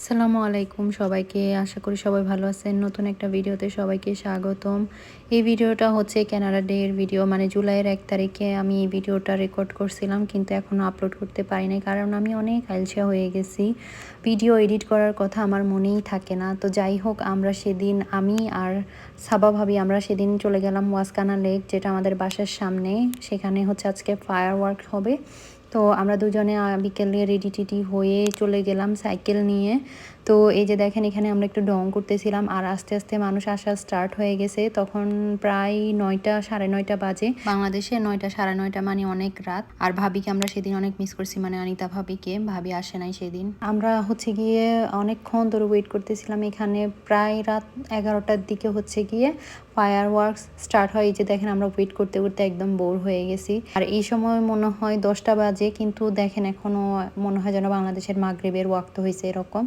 আসসালামু আলাইকুম সবাইকে। আশা করি সবাই ভালো আছেন। নতুন একটা ভিডিওতে সবাইকে স্বাগতম। এই ভিডিওটা হচ্ছে কানাডা ডে এর ভিডিও, মানে জুলাইয়ের 1 তারিখে আমি এই ভিডিওটা রেকর্ড করছিলাম, কিন্তু এখনও আপলোড করতে পারি নাই কারণ আমি অনেক আলসা হয়ে গেছি। ভিডিও এডিট করার কথা আমার মনেই থাকে না। তো যাই হোক, আমরা সেদিন আমি আর সাবা ভাবি আমরা সেদিন চলে গেলাম ওয়াসকানা লেক, যেটা আমাদের বাসার সামনে। সেখানে হচ্ছে আজকে ফায়ার ওয়ার্ক হবে। তো আমরা দুজনে বিকেলে রেডি টেডি হয়ে চলে গেলাম সাইকেল নিয়ে। তো এই যে দেখেন, এখানে আমরা একটু ডং করতেছিলাম আর আস্তে আস্তে মানুষ আসা স্টার্ট হয়ে গেছে। তখন প্রায় 9টা 9:30 বাজে বাংলাদেশে। 9টা 9:30 মানে অনেক রাত। আর ভাবিকে আমরা সেদিন অনেক মিস করছি, মানে অনিতা ভাবিকে। ভাবি আসে নাই সেদিন। আমরা হচ্ছে গিয়ে অনেকক্ষণ ধরে ওয়েট করতেছিলাম এখানে। প্রায় রাত 11টার দিকে হচ্ছে গিয়ে ফায়ার ওয়ার্কস স্টার্ট হয়। এই যে দেখেন, আমরা ওয়েট করতে করতে একদম বোর হয়ে গেছি। আর এই সময় মনে হয় 10টা বাজে, কিন্তু দেখেন এখনো মনে হয় যেন বাংলাদেশের মাগরিবের ওয়াক্ত হয়েছে এরকম।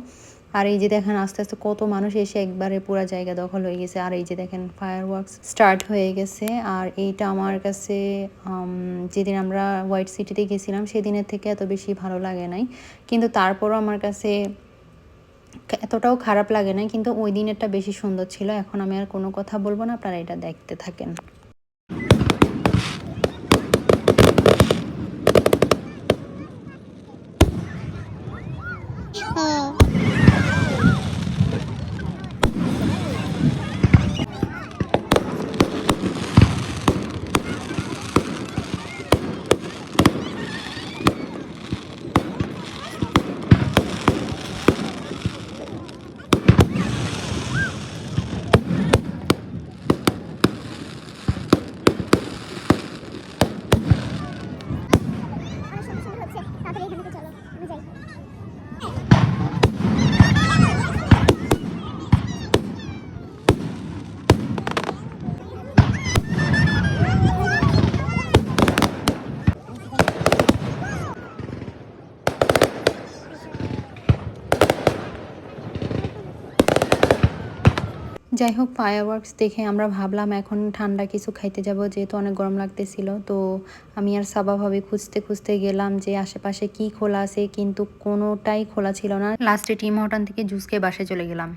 আর এই যে দেখেন, আস্তে আস্তে কত মানুষ এসে একবারে পুরো জায়গা দখল হয়ে গেছে। আর এই যে দেখেন, ফায়ার ওয়ার্কস স্টার্ট হয়ে গেছে। আর এইটা আমার কাছে যেদিন আমরা হোয়াইট সিটিতে গেছিলাম সেদিনের থেকে এত বেশি ভালো লাগে নাই, কিন্তু তারপরও আমার কাছে এতটাও খারাপ লাগে না, কিন্তু ওই দিনেরটা বেশি সুন্দর ছিল। এখন আমি আর কোনো কথা বলবো না, আপনারা এটা দেখতে থাকেন। যাই হোক, ফায়ার ওয়ার্কস দেখে আমরা ভাবলাম এখন ঠান্ডা কিছু খাইতে যাব, যেহেতু অনেক গরম লাগতেছিল। তো আমি আর সাবা ভাবে খুঁজতে খুঁজতে গেলাম যে আশেপাশে কি খোলা আছে, কিন্তু কোনোটাই খোলা ছিল না। লাস্টে টিম হর্টন থেকে জুস খেয়ে বাসায় চলে গেলাম।